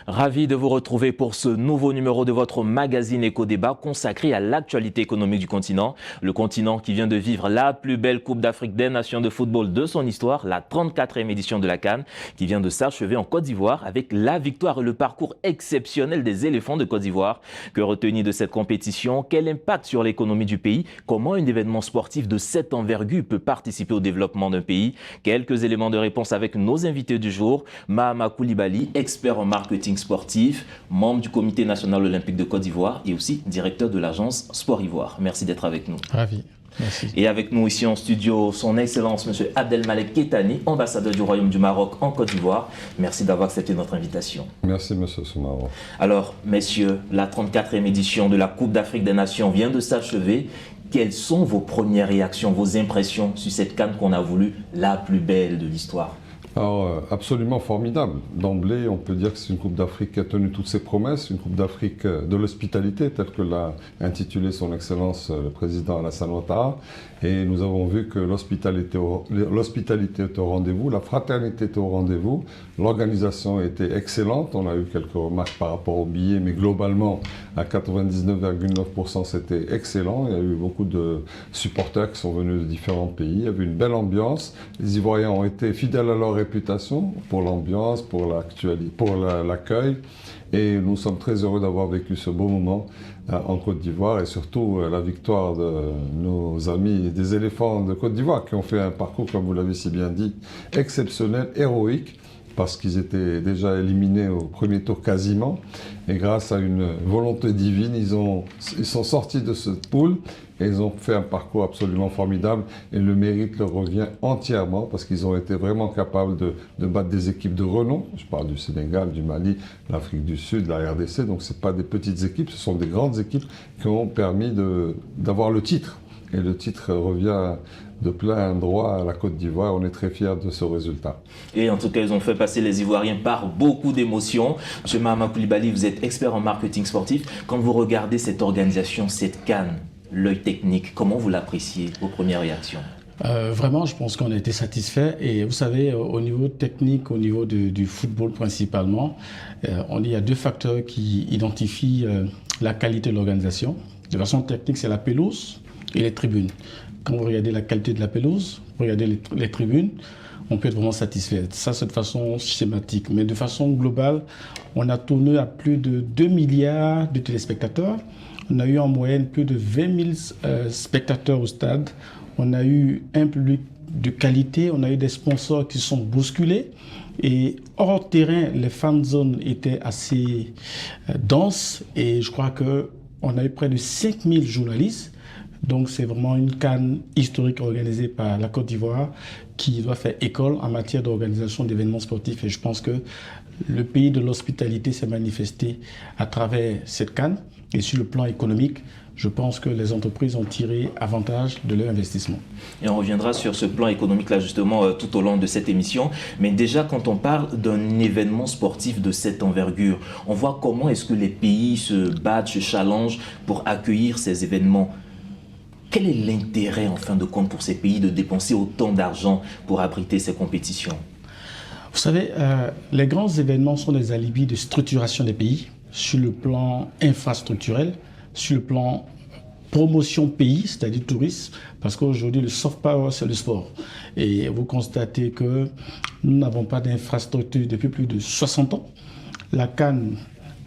Ravi de vous retrouver pour ce nouveau numéro de votre magazine Éco-Débat consacré à l'actualité économique du continent. Le continent qui vient de vivre la plus belle Coupe d'Afrique des Nations de football de son histoire, la 34e édition de la CAN, qui vient de s'achever en Côte d'Ivoire avec la victoire et le parcours exceptionnel des éléphants de Côte d'Ivoire. Que retenir de cette compétition? Quel impact sur l'économie du pays? Comment un événement sportif de cette envergure peut participer au développement d'un pays? Quelques éléments de réponse avec nos invités du jour. Mahama Koulibaly, expert en marketing sportif, membre du Comité national olympique de Côte d'Ivoire et aussi directeur de l'agence Sport Ivoire. Merci d'être avec nous. Ravi. Merci. Et avec nous ici en studio, son Excellence M. Abdelmalek Kettani, ambassadeur du Royaume du Maroc en Côte d'Ivoire. Merci d'avoir accepté notre invitation. Merci M. Soumaro. Alors, messieurs, la 34e édition de la Coupe d'Afrique des Nations vient de s'achever. Quelles sont vos premières réactions, vos impressions sur cette CAN qu'on a voulu la plus belle de l'histoire? Alors, absolument formidable. D'emblée, on peut dire que c'est une Coupe d'Afrique qui a tenu toutes ses promesses, une Coupe d'Afrique de l'hospitalité, telle que l'a intitulé son Excellence le Président Alassane Ouattara. Et nous avons vu que l'hospitalité était au rendez-vous, la fraternité était au rendez-vous, l'organisation était excellente. On a eu quelques remarques par rapport aux billets, mais globalement, à 99,9%, c'était excellent. Il y a eu beaucoup de supporters qui sont venus de différents pays. Il y avait une belle ambiance. Les Ivoiriens ont été fidèles à leur réputation pour l'ambiance, pour l'accueil. Et nous sommes très heureux d'avoir vécu ce beau moment en Côte d'Ivoire et surtout la victoire de nos amis des éléphants de Côte d'Ivoire qui ont fait un parcours, comme vous l'avez si bien dit, exceptionnel, héroïque, parce qu'ils étaient déjà éliminés au premier tour quasiment. Et grâce à une volonté divine, ils sont sortis de cette poule et ils ont fait un parcours absolument formidable. Et le mérite leur revient entièrement parce qu'ils ont été vraiment capables de battre des équipes de renom. Je parle du Sénégal, du Mali, de l'Afrique du Sud, de la RDC. Donc ce ne sont pas des petites équipes, ce sont des grandes équipes qui ont permis d'avoir le titre. Et le titre revient de plein droit à la Côte d'Ivoire. On est très fiers de ce résultat. Et en tout cas, ils ont fait passer les Ivoiriens par beaucoup d'émotions. Monsieur Mahama Koulibaly, vous êtes expert en marketing sportif. Quand vous regardez cette organisation, cette CAN, l'œil technique, comment vous l'appréciez, vos premières réactions? Vraiment, je pense qu'on a été satisfait. Et vous savez, au niveau technique, au niveau du football principalement, il y a deux facteurs qui identifient la qualité de l'organisation. De façon technique, c'est la pelouse et les tribunes. Quand vous regardez la qualité de la pelouse, vous regardez les tribunes, on peut être vraiment satisfait. Ça, c'est de façon schématique. Mais de façon globale, on a tourné à plus de 2 milliards de téléspectateurs. On a eu en moyenne plus de 20 000 spectateurs au stade. On a eu un public de qualité. On a eu des sponsors qui sont bousculés. Et hors terrain, les fan zones étaient assez denses. Et je crois qu'on a eu près de 5 000 journalistes. Donc c'est vraiment une CAN historique organisée par la Côte d'Ivoire qui doit faire école en matière d'organisation d'événements sportifs. Et je pense que le pays de l'hospitalité s'est manifesté à travers cette CAN. Et sur le plan économique, je pense que les entreprises ont tiré avantage de leur investissement. Et on reviendra sur ce plan économique-là justement tout au long de cette émission. Mais déjà, quand on parle d'un événement sportif de cette envergure, on voit comment est-ce que les pays se battent, se challengent pour accueillir ces événements. Quel est l'intérêt, en fin de compte, pour ces pays de dépenser autant d'argent pour abriter ces compétitions? Vous savez, les grands événements sont des alibis de structuration des pays sur le plan infrastructurel, sur le plan promotion pays, c'est-à-dire tourisme, parce qu'aujourd'hui, le soft power, c'est le sport. Et vous constatez que nous n'avons pas d'infrastructure depuis plus de 60 ans. La CAN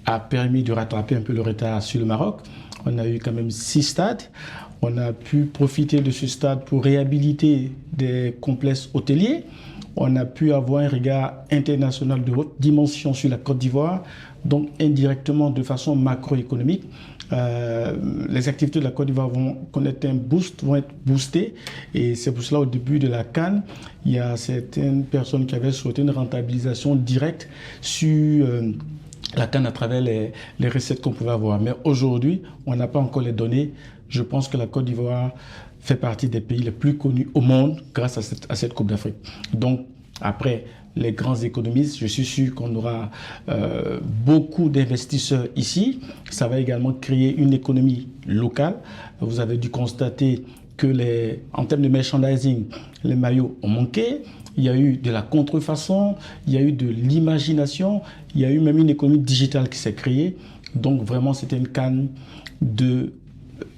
a permis de rattraper un peu le retard sur le Maroc. On a eu quand même 6 stades. On a pu profiter de ce stade pour réhabiliter des complexes hôteliers. On a pu avoir un regard international de haute dimension sur la Côte d'Ivoire. Donc indirectement, de façon macroéconomique, les activités de la Côte d'Ivoire vont connaître un boost, vont être boostées. Et c'est pour cela, au début de la CAN, il y a certaines personnes qui avaient souhaité une rentabilisation directe sur la CAN à travers les recettes qu'on pouvait avoir. Mais aujourd'hui, on n'a pas encore les données. Je pense que la Côte d'Ivoire fait partie des pays les plus connus au monde grâce à cette Coupe d'Afrique. Donc, après les grands économistes, je suis sûr qu'on aura beaucoup d'investisseurs ici. Ça va également créer une économie locale. Vous avez dû constater en termes de merchandising, les maillots ont manqué. Il y a eu de la contrefaçon, il y a eu de l'imagination, il y a eu même une économie digitale qui s'est créée. Donc vraiment, c'était une CAN de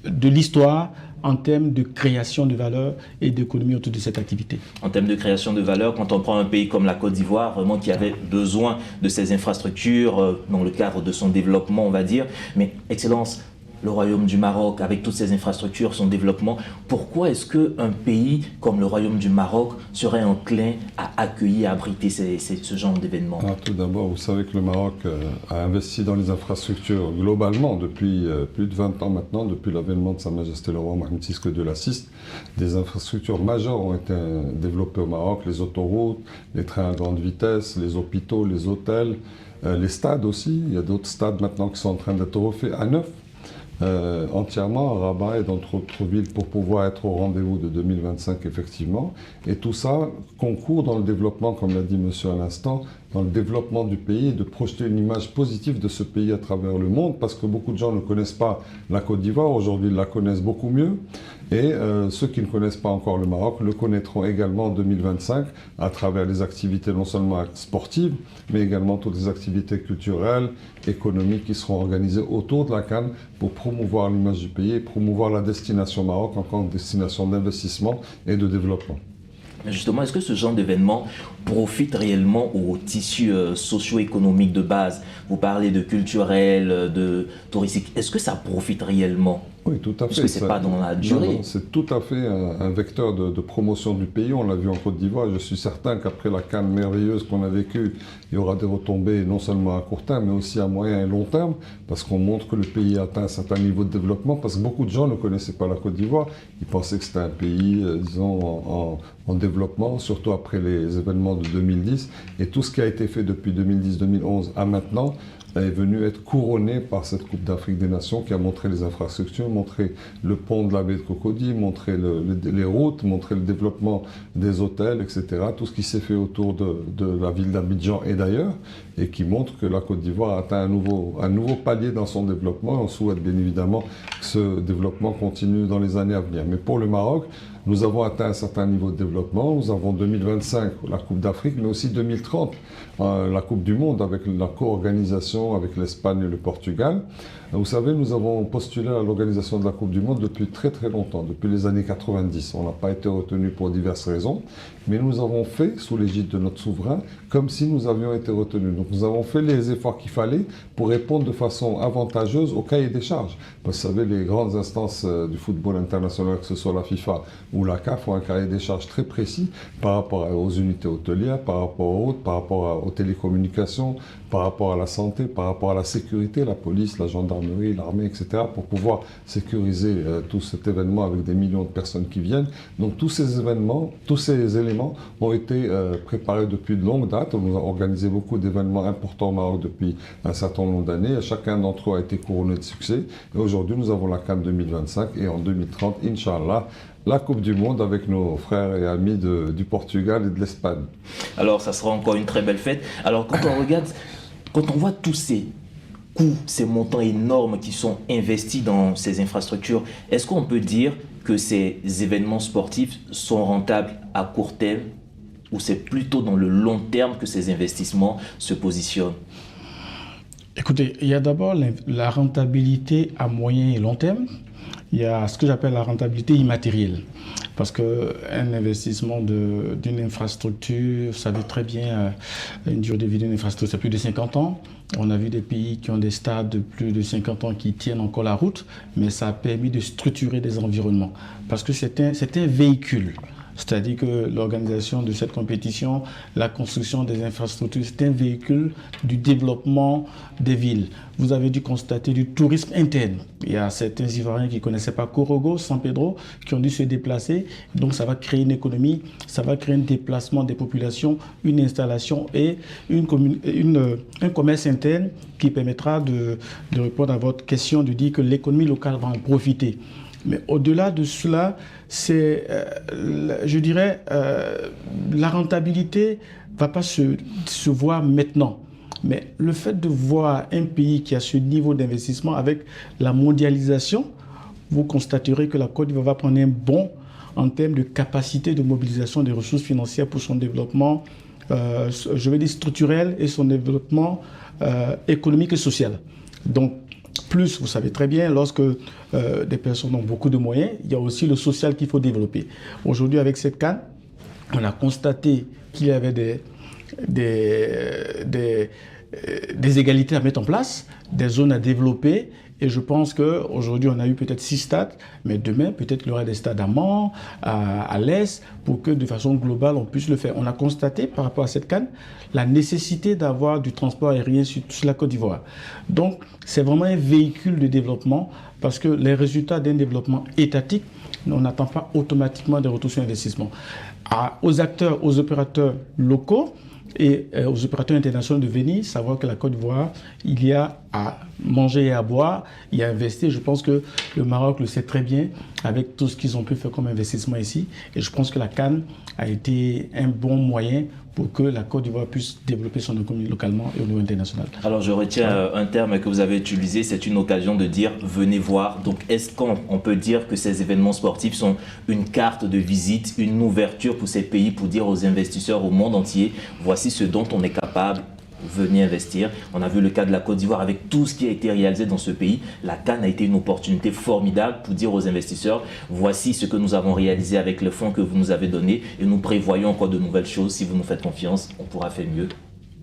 l'histoire en termes de création de valeur et d'économie autour de cette activité. En termes de création de valeur, quand on prend un pays comme la Côte d'Ivoire, vraiment qui avait besoin de ces infrastructures dans le cadre de son développement, on va dire. Mais Excellence, le Royaume du Maroc, avec toutes ces infrastructures, son développement, pourquoi est-ce qu'un pays comme le Royaume du Maroc serait enclin à accueillir, à abriter ce genre d'événements? Tout d'abord, vous savez que le Maroc a investi dans les infrastructures globalement depuis plus de 20 ans maintenant, depuis l'avènement de Sa Majesté le roi Mohamed VI que Dieu l'assiste. Des infrastructures majeures ont été développées au Maroc, les autoroutes, les trains à grande vitesse, les hôpitaux, les hôtels, les stades aussi. Il y a d'autres stades maintenant qui sont en train d'être refaits à neuf. Entièrement à Rabat et dans d'autres villes pour pouvoir être au rendez-vous de 2025 effectivement. Et tout ça concourt dans le développement, comme l'a dit monsieur à l'instant, dans le développement du pays et de projeter une image positive de ce pays à travers le monde, parce que beaucoup de gens ne connaissent pas la Côte d'Ivoire, aujourd'hui ils la connaissent beaucoup mieux. Et ceux qui ne connaissent pas encore le Maroc le connaîtront également en 2025 à travers les activités non seulement sportives, mais également toutes les activités culturelles, économiques qui seront organisées autour de la CAN pour promouvoir l'image du pays et promouvoir la destination Maroc en tant que destination d'investissement et de développement. Justement, est-ce que ce genre d'événement profite réellement au tissu socio-économique de base? Vous parlez de culturel, de touristique. Est-ce que ça profite réellement? Oui, tout à fait. Parce que ce n'est pas dans la durée. Non, c'est tout à fait un vecteur de promotion du pays. On l'a vu en Côte d'Ivoire. Je suis certain qu'après la CAN merveilleuse qu'on a vécue, il y aura des retombées non seulement à court terme, mais aussi à moyen et long terme, parce qu'on montre que le pays atteint un certain niveau de développement, parce que beaucoup de gens ne connaissaient pas la Côte d'Ivoire. Ils pensaient que c'était un pays, disons, en développement, surtout après les événements de 2010. Et tout ce qui a été fait depuis 2010-2011 à maintenant est venu être couronné par cette Coupe d'Afrique des Nations qui a montré les infrastructures, montré le pont de la baie de Cocody, montré les routes, montré le développement des hôtels, etc. Tout ce qui s'est fait autour de la ville d'Abidjan et d'ailleurs, et qui montre que la Côte d'Ivoire a atteint un nouveau palier dans son développement. On souhaite bien évidemment que ce développement continue dans les années à venir. Mais pour le Maroc, nous avons atteint un certain niveau de développement. Nous avons 2025, la Coupe d'Afrique, mais aussi 2030, la Coupe du Monde, avec la co-organisation avec l'Espagne et le Portugal. Vous savez, nous avons postulé à l'organisation de la Coupe du Monde depuis très très longtemps, depuis les années 90. On n'a pas été retenu pour diverses raisons, mais nous avons fait, sous l'égide de notre souverain, comme si nous avions été retenus. Donc nous avons fait les efforts qu'il fallait pour répondre de façon avantageuse au cahier des charges. Vous savez, les grandes instances du football international, que ce soit la FIFA ou la CAF, ont un cahier des charges très précis par rapport aux unités hôtelières, par rapport aux routes, par rapport aux télécommunications, par rapport à la santé, par rapport à la sécurité, la police, la gendarmerie, l'armée, etc., pour pouvoir sécuriser tout cet événement avec des millions de personnes qui viennent. Donc tous ces événements, tous ces éléments ont été préparés depuis de longues dates. On a organisé beaucoup d'événements importants au Maroc depuis un certain nombre d'années. Chacun d'entre eux a été couronné de succès. Et aujourd'hui, nous avons la CAN 2025 et en 2030, Inch'Allah, la Coupe du Monde avec nos frères et amis du Portugal et de l'Espagne. Alors, ça sera encore une très belle fête. Alors, quand on regarde, quand on voit tous ces coûts, ces montants énormes qui sont investis dans ces infrastructures, est-ce qu'on peut dire que ces événements sportifs sont rentables à court terme ou c'est plutôt dans le long terme que ces investissements se positionnent? Écoutez, il y a d'abord la rentabilité à moyen et long terme. Il y a ce que j'appelle la rentabilité immatérielle. Parce qu'un investissement d'une infrastructure, vous savez très bien, une durée de vie d'une infrastructure, c'est plus de 50 ans. On a vu des pays qui ont des stades de plus de 50 ans qui tiennent encore la route, mais ça a permis de structurer des environnements. Parce que c'est un véhicule. C'est-à-dire que l'organisation de cette compétition, la construction des infrastructures, c'est un véhicule du développement des villes. Vous avez dû constater du tourisme interne. Il y a certains Ivoiriens qui ne connaissaient pas Korogo, San Pedro, qui ont dû se déplacer. Donc ça va créer une économie, ça va créer un déplacement des populations, une installation et un commerce interne qui permettra de répondre à votre question, de dire que l'économie locale va en profiter. Mais au-delà de cela, c'est, je dirais, la rentabilité ne va pas se voir maintenant. Mais le fait de voir un pays qui a ce niveau d'investissement avec la mondialisation, vous constaterez que la Côte d'Ivoire va prendre un bond en termes de capacité de mobilisation des ressources financières pour son développement, je vais dire structurel, et son développement économique et social. Donc, plus, vous savez très bien, lorsque des personnes ont beaucoup de moyens, il y a aussi le social qu'il faut développer. Aujourd'hui, avec cette CAN, on a constaté qu'il y avait des égalités à mettre en place, des zones à développer. Et je pense qu'aujourd'hui, on a eu peut-être 6 stades, mais demain, peut-être qu'il y aura des stades à Mans, à l'Est, pour que de façon globale, on puisse le faire. On a constaté, par rapport à cette CAN, la nécessité d'avoir du transport aérien sur la Côte d'Ivoire. Donc, c'est vraiment un véhicule de développement, parce que les résultats d'un développement étatique, on n'attend pas automatiquement des retours sur investissement. Aux acteurs, aux opérateurs locaux, et aux opérateurs internationaux de venir, savoir que la Côte d'Ivoire, il y a à manger et à boire, il y a à investir. Je pense que le Maroc le sait très bien avec tout ce qu'ils ont pu faire comme investissement ici. Et je pense que la CAN a été un bon moyen pour que la Côte d'Ivoire puisse développer son économie localement et au niveau international. Alors je retiens un terme que vous avez utilisé, c'est une occasion de dire « venez voir ». Donc est-ce qu'on peut dire que ces événements sportifs sont une carte de visite, une ouverture pour ces pays pour dire aux investisseurs au monde entier « voici ce dont on est capable ». Venez investir. On a vu le cas de la Côte d'Ivoire avec tout ce qui a été réalisé dans ce pays. La CAN a été une opportunité formidable pour dire aux investisseurs voici ce que nous avons réalisé avec le fonds que vous nous avez donné et nous prévoyons encore de nouvelles choses. Si vous nous faites confiance, on pourra faire mieux.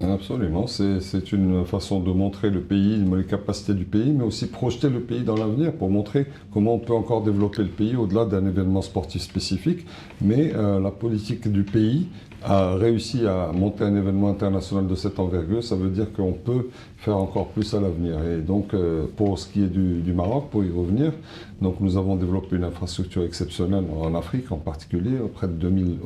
Absolument, c'est une façon de montrer le pays, les capacités du pays, mais aussi projeter le pays dans l'avenir pour montrer comment on peut encore développer le pays au-delà d'un événement sportif spécifique. Mais la politique du pays a réussi à monter un événement international de cette envergure, ça veut dire qu'on peut faire encore plus à l'avenir. Et donc, pour ce qui est du Maroc, pour y revenir, donc nous avons développé une infrastructure exceptionnelle en Afrique en particulier, près de 2000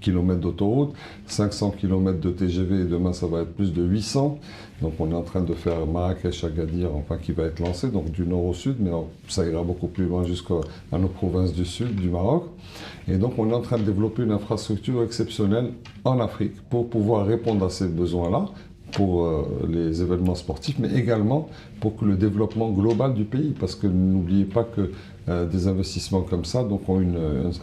km d'autoroute, 500 km de TGV et demain ça va être plus de 800. Donc on est en train de faire Marrakech-Agadir, enfin qui va être lancé, donc du nord au sud, mais ça ira beaucoup plus loin jusqu'à nos provinces du sud du Maroc. Et donc on est en train de développer une infrastructure exceptionnelle en Afrique pour pouvoir répondre à ces besoins-là, pour les événements sportifs, mais également pour que le développement global du pays, parce que n'oubliez pas que des investissements comme ça donc ont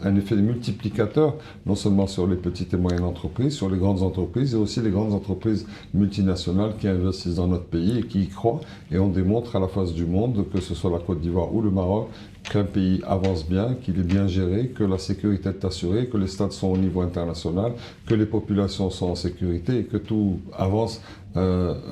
un effet multiplicateur, non seulement sur les petites et moyennes entreprises, sur les grandes entreprises, et aussi les grandes entreprises multinationales qui investissent dans notre pays et qui y croient. Et on démontre à la face du monde, que ce soit la Côte d'Ivoire ou le Maroc, qu'un pays avance bien, qu'il est bien géré, que la sécurité est assurée, que les stades sont au niveau international, que les populations sont en sécurité et que tout avance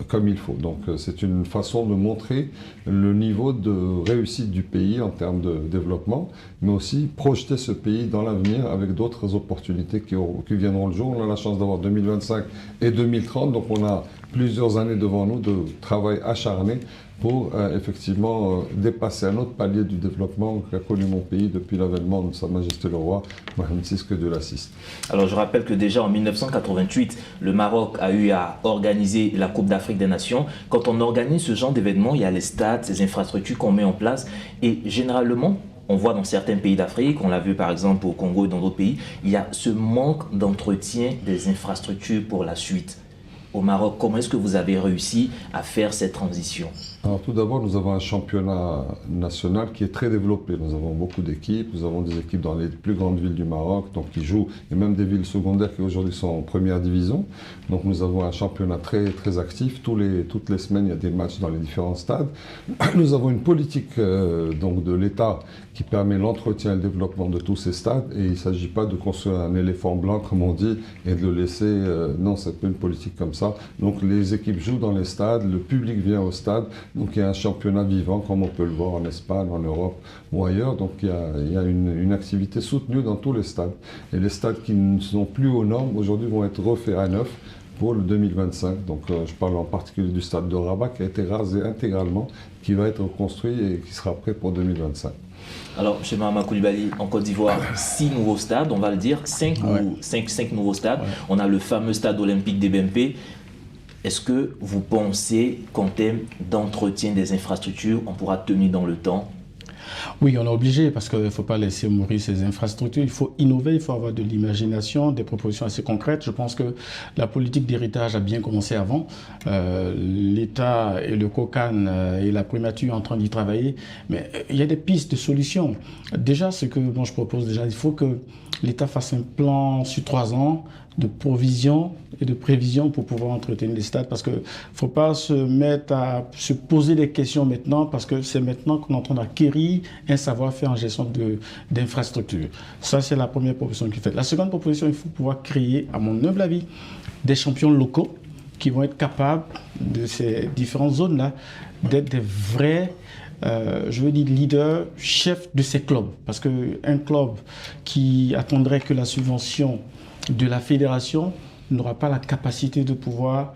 comme il faut. Donc c'est une façon de montrer le niveau de réussite du pays en termes de développement, mais aussi projeter ce pays dans l'avenir avec d'autres opportunités qui viendront le jour. On a la chance d'avoir 2025 et 2030, donc on a plusieurs années devant nous de travail acharné pour effectivement dépasser un autre palier du développement qu'a connu mon pays depuis l'avènement de Sa Majesté le Roi Mohamed VI, que Dieu l'assiste. Alors je rappelle que déjà en 1988, le Maroc a eu à organiser la Coupe d'Afrique des Nations. Quand on organise ce genre d'événement, il y a les stades, ces infrastructures qu'on met en place et généralement, on voit dans certains pays d'Afrique, on l'a vu par exemple au Congo et dans d'autres pays, il y a ce manque d'entretien des infrastructures pour la suite. Au Maroc, comment est-ce que vous avez réussi à faire cette transition? Alors tout d'abord, nous avons un championnat national qui est très développé. Nous avons beaucoup d'équipes, nous avons des équipes dans les plus grandes villes du Maroc, donc qui jouent, et même des villes secondaires qui aujourd'hui sont en première division. Donc nous avons un championnat très, très actif. Toutes les semaines, il y a des matchs dans les différents stades. Nous avons une politique donc de l'État qui permet l'entretien et le développement de tous ces stades. Et il ne s'agit pas de construire un éléphant blanc, comme on dit, et de le laisser... non, c'est pas une politique comme ça. Donc les équipes jouent dans les stades, le public vient au stade. Donc il y a un championnat vivant, comme on peut le voir en Espagne, en Europe ou ailleurs. Donc il y a une activité soutenue dans tous les stades. Et les stades qui ne sont plus aux normes, aujourd'hui, vont être refaits à neuf pour le 2025. Donc je parle en particulier du stade de Rabat qui a été rasé intégralement, qui va être reconstruit et qui sera prêt pour 2025. Alors, chez Mahama Koulibaly, en Côte d'Ivoire, 6 nouveaux stades, on va le dire, 5 nouveaux stades. Ouais. On a le fameux stade olympique d'Ebempe. Est-ce que vous pensez qu'en termes d'entretien des infrastructures, on pourra tenir dans le temps? Oui, on est obligé parce qu'il ne faut pas laisser mourir ces infrastructures. Il faut innover, il faut avoir de l'imagination, des propositions assez concrètes. Je pense que la politique d'héritage a bien commencé avant. L'État et le COCAN et la primature sont en train d'y travailler. Mais il y a des pistes de solutions. Déjà, ce que moi je propose, déjà, il faut que l'État fasse un plan sur 3 ans de provision et de prévision pour pouvoir entretenir les stades, parce qu'il ne faut pas se mettre à se poser des questions maintenant, parce que c'est maintenant qu'on est en train d'acquérir un savoir-faire en gestion d'infrastructures. Ça, c'est la première proposition qu'il fait. La seconde proposition, il faut pouvoir créer, à mon humble avis, des champions locaux qui vont être capables de ces différentes zones-là d'être des vrais je veux dire leader, chef de ces clubs. Parce qu'un club qui attendrait que la subvention de la fédération n'aura pas la capacité de pouvoir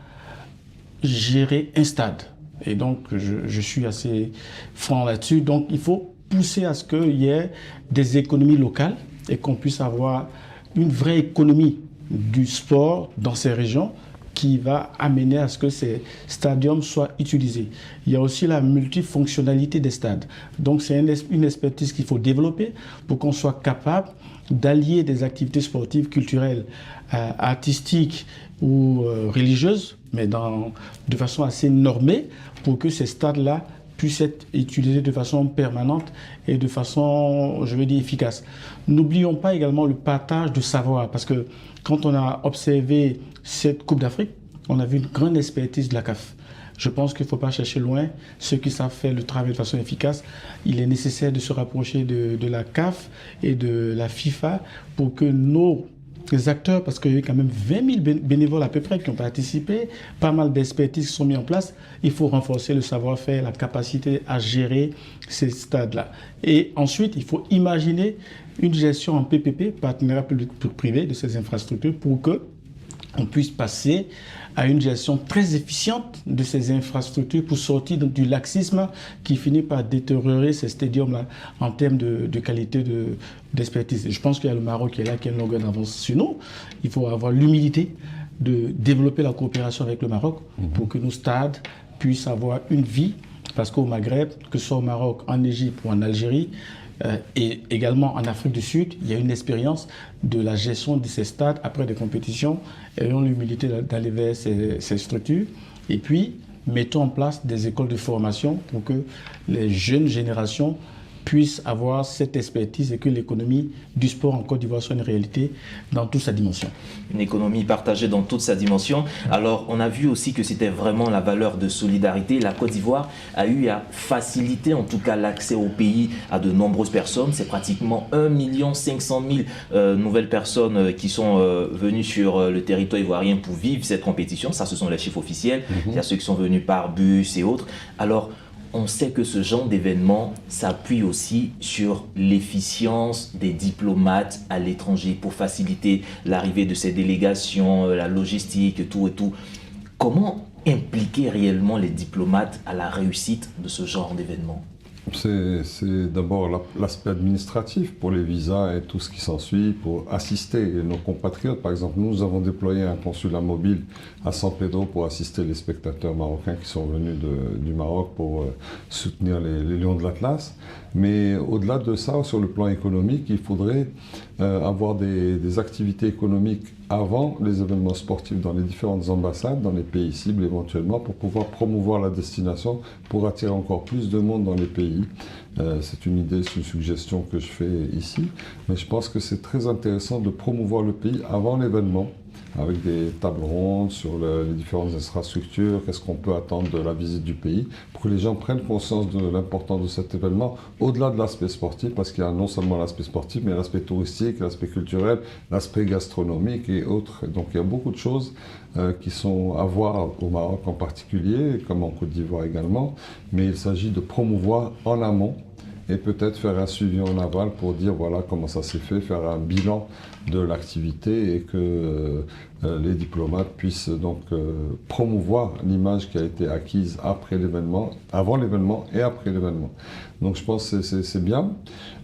gérer un stade. Et donc, je suis assez franc là-dessus. Donc, il faut pousser à ce qu'il y ait des économies locales et qu'on puisse avoir une vraie économie du sport dans ces régions qui va amener à ce que ces stadiums soient utilisés. Il y a aussi la multifonctionnalité des stades. Donc c'est une expertise qu'il faut développer pour qu'on soit capable d'allier des activités sportives, culturelles, artistiques ou religieuses, mais de façon assez normée, pour que ces stades-là puissent être utilisés de façon permanente et de façon, je veux dire, efficace. N'oublions pas également le partage de savoir, parce que quand on a observé cette Coupe d'Afrique, on a vu une grande expertise de la CAF. Je pense qu'il ne faut pas chercher loin. Ceux qui savent faire le travail de façon efficace, il est nécessaire de se rapprocher de la CAF et de la FIFA pour que nos acteurs, parce qu'il y a eu quand même 20 000 bénévoles à peu près qui ont participé, pas mal d'expertises qui sont mises en place. Il faut renforcer le savoir-faire, la capacité à gérer ces stades-là. Et ensuite, il faut imaginer une gestion en PPP, partenariat public-privé, de ces infrastructures pour qu'on puisse passer à une gestion très efficiente de ces infrastructures pour sortir du laxisme qui finit par détériorer ces stadiums-là en termes de qualité d'expertise. Je pense qu'il y a le Maroc qui est là, qui a une longueur d'avance sur nous. Il faut avoir l'humilité de développer la coopération avec le Maroc pour que nos stades puissent avoir une vie, parce qu'au Maghreb, que ce soit au Maroc, en Égypte ou en Algérie, et également en Afrique du Sud, il y a une expérience de la gestion de ces stades après des compétitions. Ayons l'humilité d'aller vers ces structures. Et puis, mettons en place des écoles de formation pour que les jeunes générations puissent avoir cette expertise et que l'économie du sport en Côte d'Ivoire soit une réalité dans toute sa dimension. Une économie partagée dans toute sa dimension. Alors, on a vu aussi que c'était vraiment la valeur de solidarité. La Côte d'Ivoire a eu à faciliter en tout cas l'accès au pays à de nombreuses personnes. C'est pratiquement 1 500 000 nouvelles personnes qui sont venues sur le territoire ivoirien pour vivre cette compétition. Ça, ce sont les chiffres officiels. Il y a ceux qui sont venus par bus et autres. Alors, on sait que ce genre d'événement s'appuie aussi sur l'efficience des diplomates à l'étranger pour faciliter l'arrivée de ces délégations, la logistique, tout et tout. Comment impliquer réellement les diplomates à la réussite de ce genre d'événement ? C'est d'abord l'aspect administratif pour les visas et tout ce qui s'ensuit, pour assister nos compatriotes. Par exemple, nous avons déployé un consulat mobile à San Pedro pour assister les spectateurs marocains qui sont venus du Maroc pour soutenir les Lions de l'Atlas. Mais au-delà de ça, sur le plan économique, il faudrait avoir des activités économiques avant les événements sportifs dans les différentes ambassades, dans les pays cibles éventuellement, pour pouvoir promouvoir la destination, pour attirer encore plus de monde dans les pays. C'est une idée, c'est une suggestion que je fais ici, mais je pense que c'est très intéressant de promouvoir le pays avant l'événement, avec des tables rondes sur les différentes infrastructures, qu'est-ce qu'on peut attendre de la visite du pays, pour que les gens prennent conscience de l'importance de cet événement, au-delà de l'aspect sportif, parce qu'il y a non seulement l'aspect sportif, mais l'aspect touristique, l'aspect culturel, l'aspect gastronomique et autres. Donc il y a beaucoup de choses qui sont à voir au Maroc en particulier, comme en Côte d'Ivoire également, mais il s'agit de promouvoir en amont et peut-être faire un suivi en aval pour dire voilà comment ça s'est fait, faire un bilan de l'activité et que les diplomates puissent donc promouvoir l'image qui a été acquise après l'événement, avant l'événement et après l'événement. Donc je pense que c'est bien.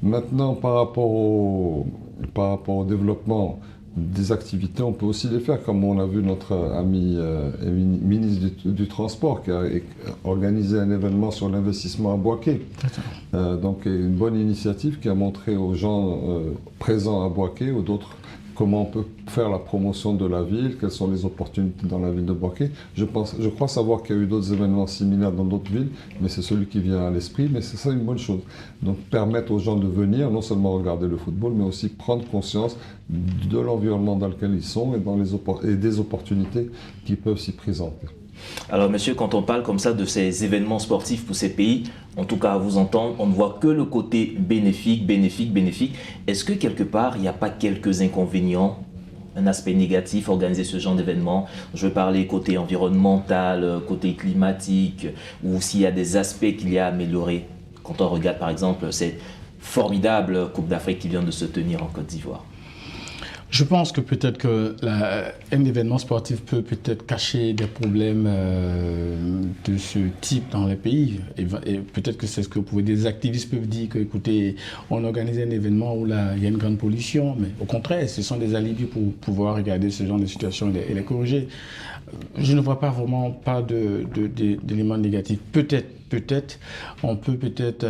Maintenant, par rapport au développement, des activités, on peut aussi les faire, comme on a vu notre ami ministre du Transport qui a organisé un événement sur l'investissement à Bouaké. Donc une bonne initiative qui a montré aux gens présents à Bouaké ou d'autres comment on peut faire la promotion de la ville, quelles sont les opportunités dans la ville de Bouaké. Je crois savoir qu'il y a eu d'autres événements similaires dans d'autres villes, mais c'est celui qui vient à l'esprit, mais c'est ça une bonne chose. Donc permettre aux gens de venir, non seulement regarder le football, mais aussi prendre conscience de l'environnement dans lequel ils sont et des opportunités qui peuvent s'y présenter. Alors monsieur, quand on parle comme ça de ces événements sportifs pour ces pays, en tout cas à vous entendre, on ne voit que le côté bénéfique. Est-ce que quelque part, il n'y a pas quelques inconvénients, un aspect négatif à organiser ce genre d'événement? Je veux parler côté environnemental, côté climatique, ou s'il y a des aspects qu'il y a à améliorer. Quand on regarde par exemple cette formidable Coupe d'Afrique qui vient de se tenir en Côte d'Ivoire. Je pense que peut-être qu'un événement sportif peut peut-être cacher des problèmes de ce type dans les pays. Et peut-être que c'est ce que des activistes peuvent dire que, écoutez, on organise un événement où là, il y a une grande pollution. Mais au contraire, ce sont des alibis pour pouvoir regarder ce genre de situation et les corriger. Je ne vois pas vraiment d'éléments négatifs. Peut-être, on peut peut-être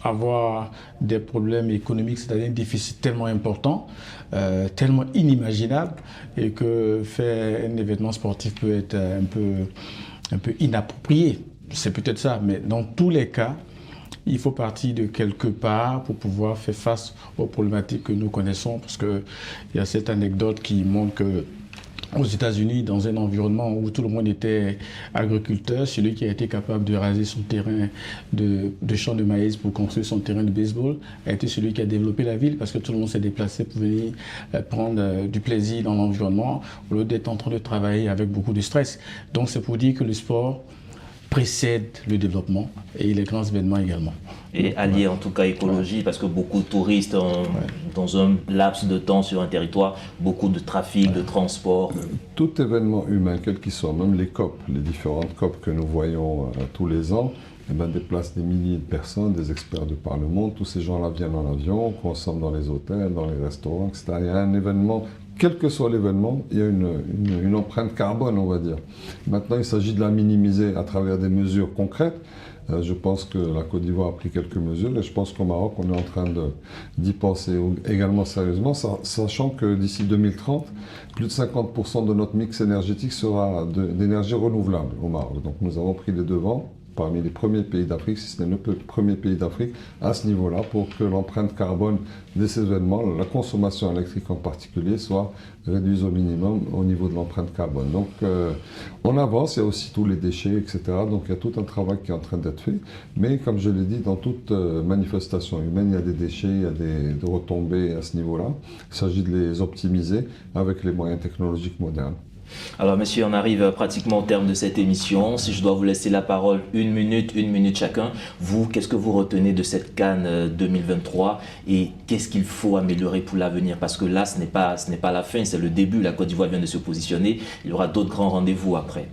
avoir des problèmes économiques, c'est-à-dire un déficit tellement important, tellement inimaginable, et que faire un événement sportif peut être un peu inapproprié. C'est peut-être ça, mais dans tous les cas, il faut partir de quelque part pour pouvoir faire face aux problématiques que nous connaissons, parce qu'il y a cette anecdote qui montre que aux États-Unis, dans un environnement où tout le monde était agriculteur, celui qui a été capable de raser son terrain de champ de maïs pour construire son terrain de baseball a été celui qui a développé la ville, parce que tout le monde s'est déplacé pour venir prendre du plaisir dans l'environnement au lieu d'être en train de travailler avec beaucoup de stress. Donc c'est pour dire que le sport précède le développement et les grands événements également. Et allier en tout cas écologie, parce que beaucoup de touristes ont, dans un laps de temps sur un territoire, beaucoup de trafic, de transport. Tout événement humain, quel qu'il soit, même les COP, les différentes COP que nous voyons tous les ans, déplacent des milliers de personnes, des experts de par le monde. Tous ces gens-là viennent en avion, consomment dans les hôtels, dans les restaurants, etc. Il y a un événement. Quel que soit l'événement, il y a une empreinte carbone, on va dire. Maintenant, il s'agit de la minimiser à travers des mesures concrètes. Je pense que la Côte d'Ivoire a pris quelques mesures et je pense qu'au Maroc, on est en train d'y penser également sérieusement, sachant que d'ici 2030, plus de 50% de notre mix énergétique sera d'énergie renouvelable au Maroc. Donc nous avons pris les devants parmi les premiers pays d'Afrique, si ce n'est le premier pays d'Afrique, à ce niveau-là, pour que l'empreinte carbone de ces événements, la consommation électrique en particulier, soit réduite au minimum au niveau de l'empreinte carbone. Donc on avance, il y a aussi tous les déchets, etc. Donc il y a tout un travail qui est en train d'être fait. Mais comme je l'ai dit, dans toute manifestation humaine, il y a des déchets, il y a des retombées à ce niveau-là. Il s'agit de les optimiser avec les moyens technologiques modernes. Alors messieurs, on arrive pratiquement au terme de cette émission. Si je dois vous laisser la parole, une minute chacun. Vous, qu'est-ce que vous retenez de cette CAN 2023 et qu'est-ce qu'il faut améliorer pour l'avenir? Parce que là, ce n'est pas la fin, c'est le début. La Côte d'Ivoire vient de se positionner. Il y aura d'autres grands rendez-vous après.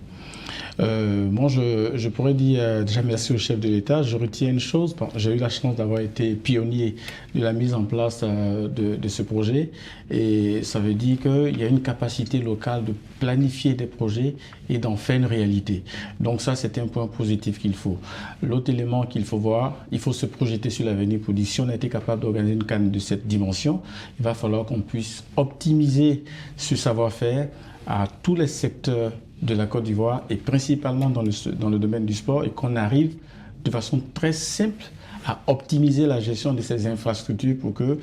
Moi, je pourrais dire déjà merci au chef de l'État. Je retiens une chose, j'ai eu la chance d'avoir été pionnier de la mise en place de ce projet et ça veut dire qu'il y a une capacité locale de planifier des projets et d'en faire une réalité. Donc ça, c'est un point positif qu'il faut. L'autre élément qu'il faut voir, il faut se projeter sur l'avenir pour dire si on a été capable d'organiser une CAN de cette dimension, il va falloir qu'on puisse optimiser ce savoir-faire à tous les secteurs de la Côte d'Ivoire et principalement dans le domaine du sport et qu'on arrive de façon très simple à optimiser la gestion de ces infrastructures pour que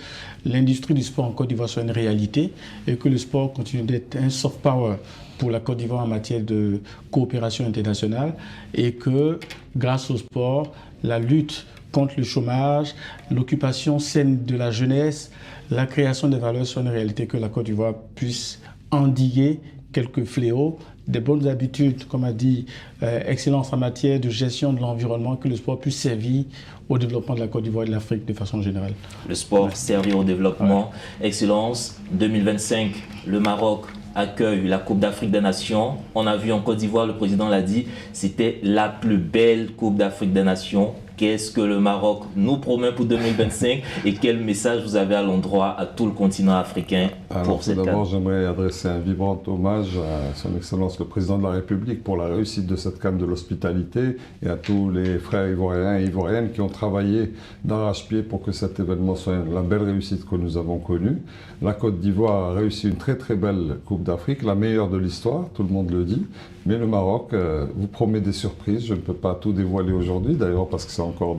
l'industrie du sport en Côte d'Ivoire soit une réalité et que le sport continue d'être un soft power pour la Côte d'Ivoire en matière de coopération internationale et que grâce au sport, la lutte contre le chômage, l'occupation saine de la jeunesse, la création des valeurs soit une réalité, que la Côte d'Ivoire puisse endiguer quelques fléaux, des bonnes habitudes, comme a dit, excellence en matière de gestion de l'environnement, que le sport puisse servir au développement de la Côte d'Ivoire et de l'Afrique de façon générale. Le sport servir au développement. Excellence, 2025, le Maroc accueille la Coupe d'Afrique des Nations. On a vu en Côte d'Ivoire, le président l'a dit, c'était la plus belle Coupe d'Afrique des Nations qu'est-ce que le Maroc nous promet pour 2025 et quel message vous avez à l'endroit à tout le continent africain pour cette CAN? D'abord, j'aimerais adresser un vibrant hommage à son Excellence le Président de la République pour la réussite de cette CAN de l'hospitalité et à tous les frères ivoiriens et ivoiriennes qui ont travaillé d'arrache-pied pour que cet événement soit la belle réussite que nous avons connue. La Côte d'Ivoire a réussi une très très belle Coupe d'Afrique, la meilleure de l'histoire, tout le monde le dit. Mais le Maroc vous promet des surprises. Je ne peux pas tout dévoiler aujourd'hui, d'ailleurs parce que c'est encore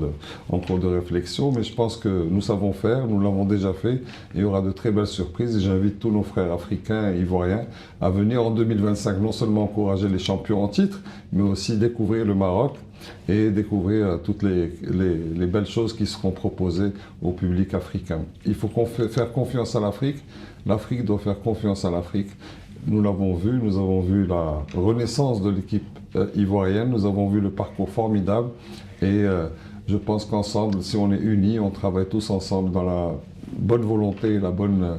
en cours de réflexion. Mais je pense que nous savons faire, nous l'avons déjà fait. Et il y aura de très belles surprises. Et j'invite tous nos frères africains et ivoiriens à venir en 2025 non seulement encourager les champions en titre, mais aussi découvrir le Maroc et découvrir toutes les belles choses qui seront proposées au public africain. Il faut faire confiance à l'Afrique. L'Afrique doit faire confiance à l'Afrique. Nous l'avons vu, nous avons vu la renaissance de l'équipe ivoirienne, nous avons vu le parcours formidable et je pense qu'ensemble, si on est unis, on travaille tous ensemble dans la bonne volonté et la bonne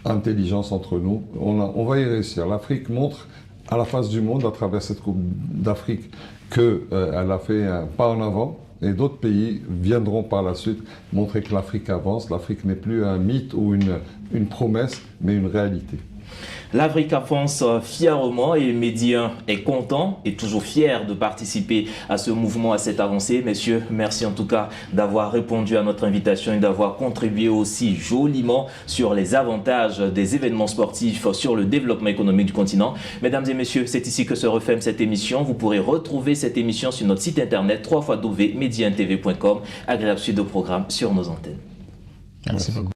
intelligence entre nous, on va y réussir. L'Afrique montre à la face du monde, à travers cette Coupe d'Afrique, qu'elle a fait un pas en avant. Et d'autres pays viendront par la suite montrer que l'Afrique avance. L'Afrique n'est plus un mythe ou une promesse, mais une réalité. L'Afrique avance fièrement et Médien est content et toujours fier de participer à ce mouvement, à cette avancée. Messieurs, merci en tout cas d'avoir répondu à notre invitation et d'avoir contribué aussi joliment sur les avantages des événements sportifs sur le développement économique du continent. Mesdames et messieurs, c'est ici que se referme cette émission. Vous pourrez retrouver cette émission sur notre site internet www.mediantv.com. Agréable suite de programme sur nos antennes. Merci beaucoup.